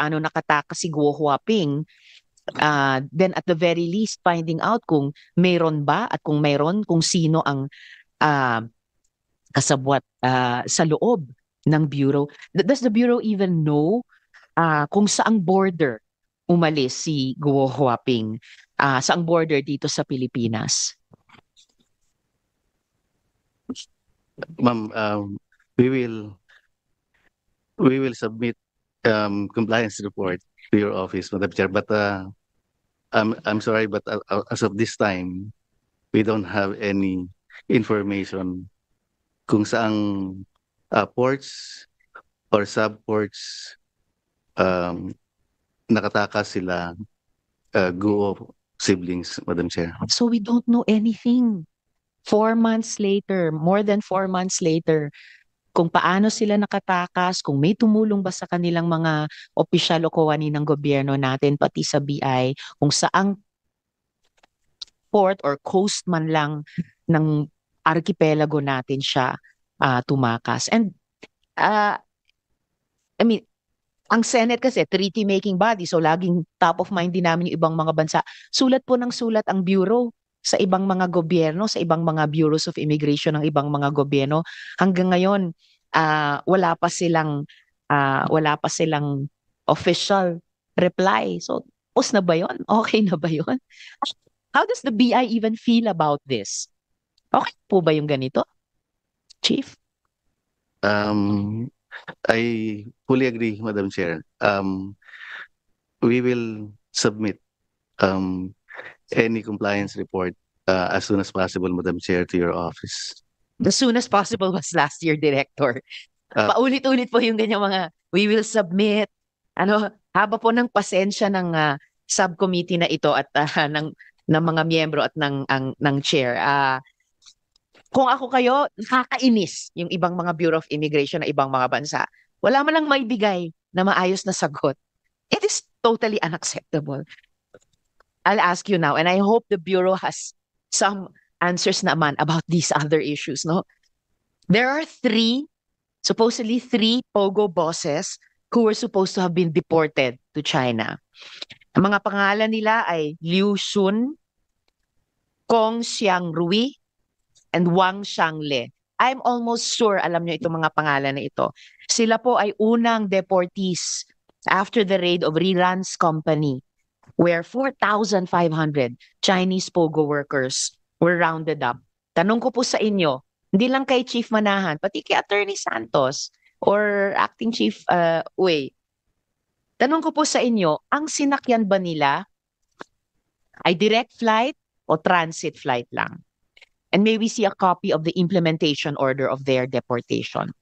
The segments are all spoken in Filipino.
paano nakatakas si Guo Huaping, then at the very least finding out kung mayroon ba at kung mayroon kung sino ang ah, kasabwat sa loob ng bureau. Does the bureau even know kung saang border umalis si Guo Huaping, saang border dito sa Pilipinas? Ma'am, we will we will submit compliance report to your office, Madam Chair. But I'm sorry, but as of this time, we don't have any information kung saang ports or subports um, nakatakas sila Guo siblings, Madam Chair. So we don't know anything. 4 months later, more than 4 months later, kung paano sila nakatakas, kung may tumulong ba sa kanilang mga opisyal o kawani ng gobyerno natin, pati sa BI, kung saang port or coast man lang ng archipelago natin siya tumakas. And I mean, ang Senate kasi treaty-making body, so laging top of mind din namin yung ibang mga bansa. Sulat po ng sulat ang Bureau sa ibang mga gobyerno, sa ibang mga Bureaus of Immigration ng ibang mga gobyerno. Hanggang ngayon, wala pa silang official reply. So, tapos na ba yun? Okay na ba yun? How does the BI even feel about this? Okay po ba yung ganito, Chief? Um, I fully agree, Madam Chair. We will submit um, any compliance report as soon as possible, Madam Chair, to your office. The soonest possible was last year, Director. Uh, Paulit-ulit po yung ganyang mga, we will submit. Haba po ng pasensya ng subcommittee na ito at ng mga miyembro at ng chair. Kung ako kayo, nakakainis yung ibang mga Bureau of Immigration na ibang mga bansa. Wala man lang maibigay na maayos na sagot. It is totally unacceptable. I'll ask you now, and I hope the Bureau has some answers naman about these other issues, no? There are supposedly three POGO bosses who were supposed to have been deported to China. Ang mga pangalan nila ay Liu Xun, Kong Xiangrui, and Wang Xiangle. I'm almost sure alam niyo itong mga pangalan na ito. Sila po ay unang deportees after the raid of Riran's company, where 4,500 Chinese POGO workers were rounded up. Tanong ko po sa inyo, hindi lang kay Chief Manahan, pati kay Attorney Santos or Acting Chief Uy. Tanong ko po sa inyo, ang sinakyan ba nila ay direct flight o transit flight lang? And may we see a copy of the implementation order of their deportation?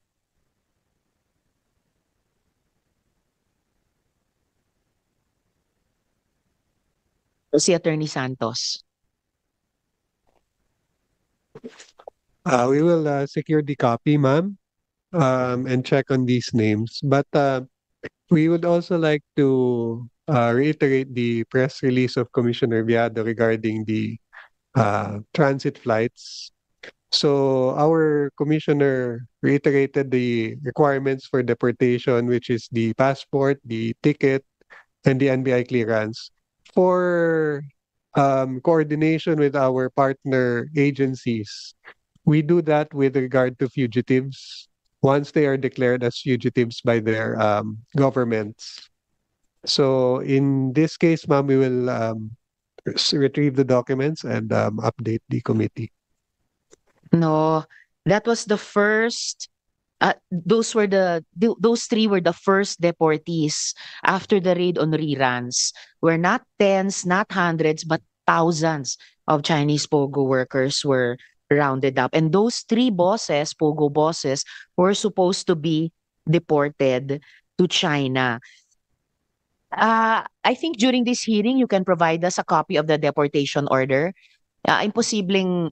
Si Attorney Santos. We will secure the copy, ma'am, and check on these names. But we would also like to reiterate the press release of Commissioner Viado regarding the transit flights. So our commissioner reiterated the requirements for deportation, which is the passport, the ticket, and the NBI clearance. For coordination with our partner agencies, we do that with regard to fugitives once they are declared as fugitives by their governments. So in this case, ma'am, we will retrieve the documents and update the committee. No, that was the first. Those three were the first deportees after the raid on reruns. Were not tens, not hundreds, but thousands of Chinese POGO workers were rounded up. And those three bosses, POGO bosses, were supposed to be deported to China. I think during this hearing, you can provide us a copy of the deportation order. Imposibleng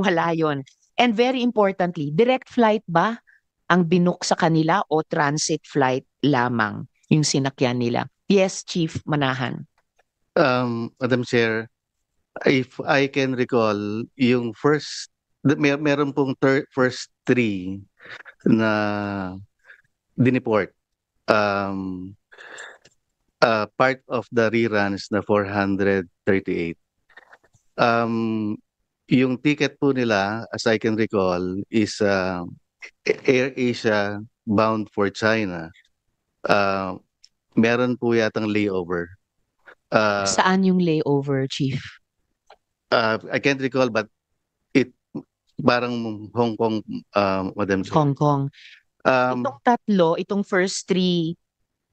wala yon. And very importantly, direct flight ba ang binook sa kanila o transit flight lamang yung sinakyan nila? Yes, Chief Manahan. Madam Chair, if I can recall, yung meron pong first three na dineport. part of the reruns na 438. Yung ticket po nila, as I can recall, is Air Asia bound for China. Meron po yatang layover. Saan yung layover, Chief? I can't recall, but it parang Hong Kong, Madam Chair. Hong Kong. Um, Itong tatlo, itong first three,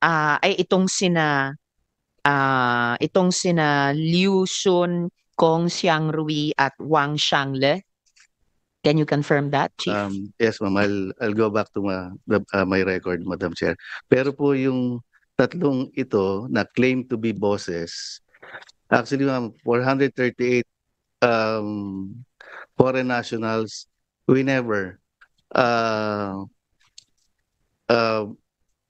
ay itong sina Liu Xun, Kong Xiangrui at Wang Xiangle. Can you confirm that, Chief? yes, ma'am. I'll go back to my record, Madam Chair. Pero po yung tatlong ito na claim to be bosses, actually, ma'am, 438 foreign nationals, we never uh, uh,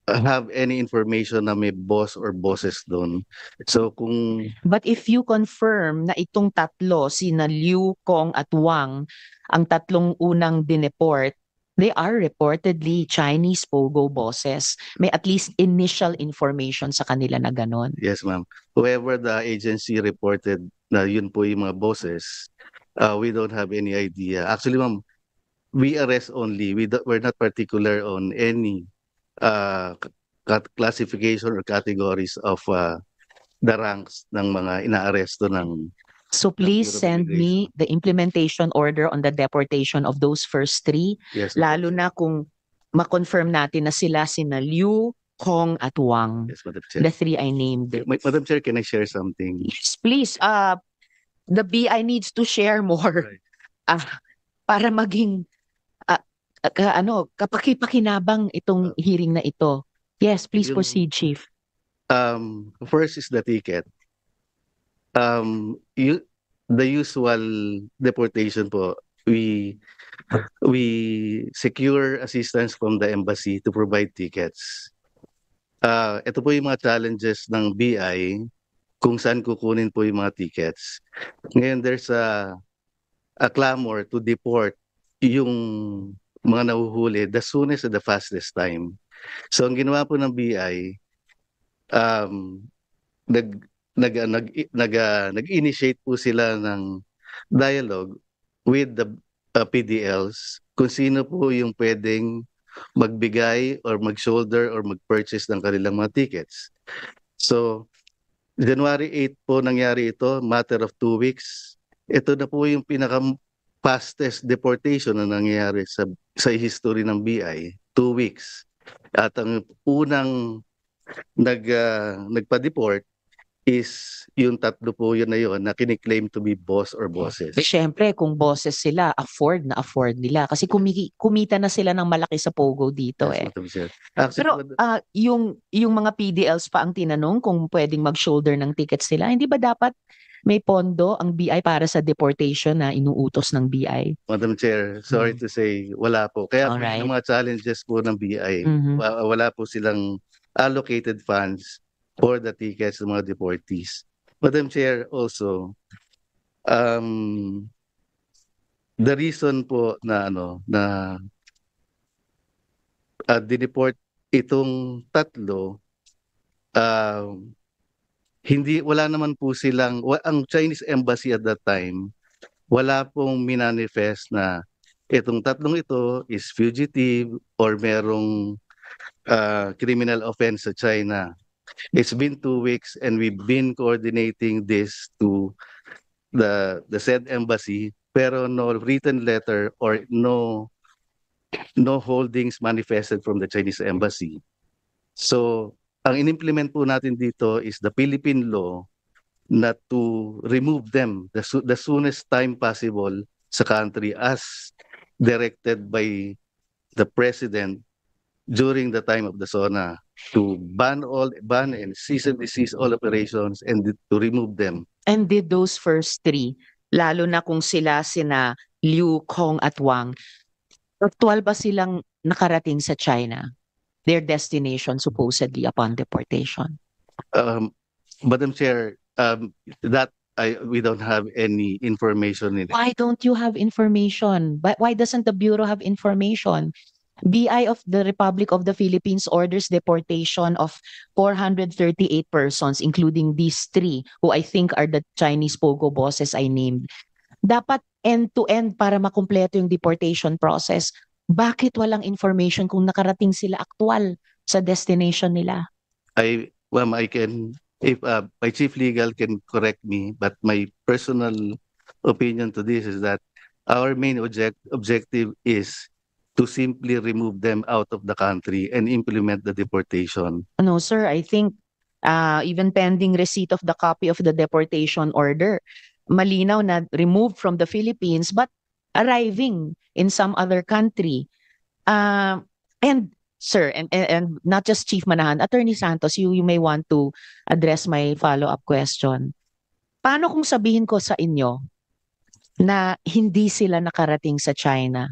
have any information na may boss or bosses doon. So kung But if you confirm na itong tatlo, sina Liu, Kong at Wang, ang tatlong unang dineport, they are reportedly Chinese POGO bosses. May at least initial information sa kanila na ganon. yes, ma'am. Whoever the agency reported na yun po yung mga bosses, we don't have any idea. Actually, ma'am, we arrest only. We're not particular on any classification or categories of the ranks ng mga inaaresto ng So please Bureau of send me Immigration. the implementation order on the deportation of those first three, Yes, Madam lalo Chair. na kung ma-confirm natin na sila sina Liu, Kong at Wang. Yes, Madam Chair. The three I named. Madam Chair, can I share something? Yes, please. The BI needs to share more Right. para maging kapaki-pakinabang itong hearing na ito. Yes, please Yung- proceed, Chief. First is the ticket. The usual deportation po, we secure assistance from the embassy to provide tickets. Ito po yung mga challenges ng BI kung saan kukunin po yung mga tickets. Ngayon there's a clamor to deport yung mga nahuhuli the soonest and the fastest time. So ang ginawa po ng BI, nag-initiate po sila ng dialogue with the PDLs kung sino po yung pwedeng magbigay or mag-shoulder or mag-purchase ng kanilang mga tickets. So, January 8 po nangyari ito, matter of 2 weeks. Ito na po yung pinaka-fastest deportation na nangyari sa history ng BI, 2 weeks. At ang unang nagpa-deport is yung tatlo po yun na yun na kiniklaim to be boss or bosses. Siyempre, kung bosses sila, afford nila. Kasi kumita na sila ng malaki sa POGO dito Yes, eh. Madam Chair. Actually, Pero yung mga PDLs pa ang tinanong kung pwedeng mag-shoulder ng tickets nila, hindi ba dapat may pondo ang BI para sa deportation na inuutos ng BI? Madam Chair, sorry to say, wala po. Kaya po Alright. yung mga challenges po ng BI, Mhm. wala po silang allocated funds for the tickets ng mga deportees. Madam Chair, also, the reason po na dineport itong tatlo, wala naman po ang Chinese embassy at that time, wala pong minanifest na itong tatlong ito is fugitive or merong criminal offense sa China. It's been 2 weeks and we've been coordinating this to the said embassy, pero no written letter or no holdings manifested from the Chinese embassy. So, ang inimplement po natin dito is the Philippine law na to remove them the soonest time possible sa country as directed by the President during the time of the SONA to ban and cease and desist all operations and to remove them. And did those first three, lalo na kung sina Liu, Kong at Wang, actual ba silang nakarating sa China? Their destination supposedly upon deportation. Madam Chair, we don't have any information in it. Why don't you have information? Why doesn't the Bureau have information? BI of the Republic of the Philippines orders deportation of 438 persons, including these three, who I think are the Chinese POGO bosses I named. Dapat end-to-end para makumpleto yung deportation process. Bakit walang information kung nakarating sila aktual sa destination nila? I can, if my chief legal can correct me, but my personal opinion to this is that our main objective is to simply remove them out of the country and implement the deportation. No, sir, I think even pending receipt of the copy of the deportation order, malinaw na removed from the Philippines but arriving in some other country. And sir, and not just Chief Manahan, Attorney Santos, you may want to address my follow-up question. Paano kung sabihin ko sa inyo na hindi sila nakarating sa China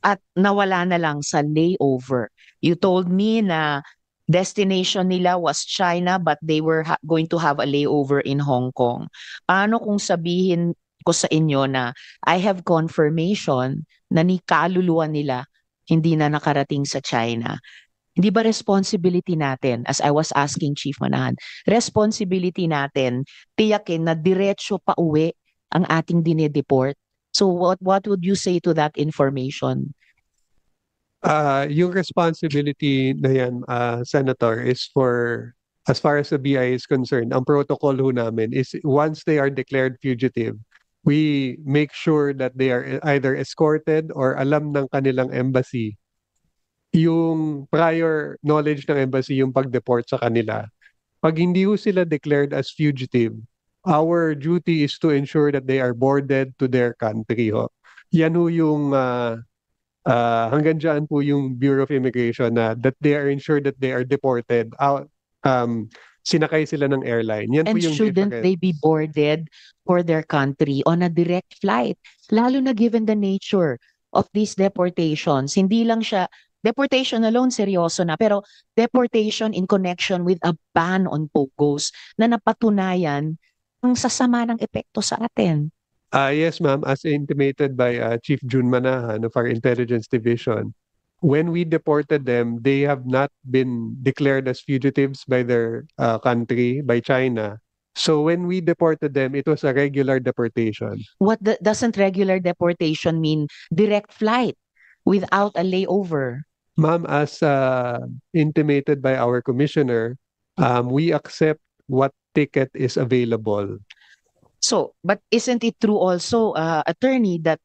at nawala na lang sa layover? You told me na destination nila was China but they were going to have a layover in Hong Kong. Paano kung sabihin ko sa inyo na I have confirmation na ni kaluluwa nila hindi na nakarating sa China? Hindi ba responsibility natin, as I was asking Chief Manahan, responsibility natin tiyakin na diretso pa uwi ang ating dinedeport? So what would you say to that information? Yung responsibility na yan, Senator, is for, as far as the BI is concerned, ang protocol ho namin is once they are declared fugitive, we make sure that they are either escorted or alam ng kanilang embassy yung prior knowledge ng embassy yung pag-deport sa kanila. Pag hindi ho sila declared as fugitive, our duty is to ensure that they are boarded to their country ho. Yan ho yung hanggang dyan po yung Bureau of Immigration na that they are ensured that they are deported out, sinakay sila ng airline. Yan po And yung shouldn't difference. they be boarded for their country on a direct flight? Lalo na given the nature of these deportations. Hindi lang siya, deportation alone seryoso na, pero deportation in connection with a ban on POGOs na napatunayan ang sasama ng epekto sa atin. Yes, ma'am. As intimated by Chief Jun Manahan of our Intelligence Division, when we deported them, they have not been declared as fugitives by their country, by China. So when we deported them, it was a regular deportation. Doesn't regular deportation mean direct flight without a layover? Ma'am, as intimated by our commissioner, we accept what ticket is available. So, but isn't it true also, attorney, that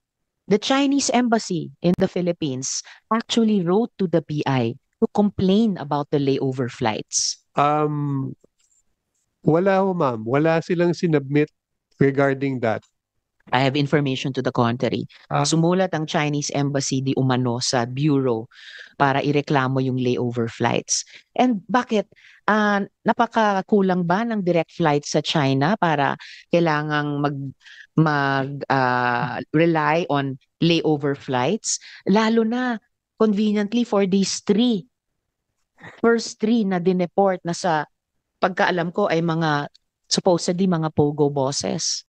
the Chinese embassy in the Philippines actually wrote to the BI to complain about the layover flights? Wala ho, ma'am. Wala silang sinubmit regarding that. I have information to the contrary. Sumulat ang Chinese embassy di umano sa bureau para ireklamo yung layover flights. And bakit? Napakakulang ba ng direct flights sa China para kailangang rely on layover flights? Lalo na conveniently for these first three na dineport na sa pagkaalam ko ay mga supposedly mga POGO bosses.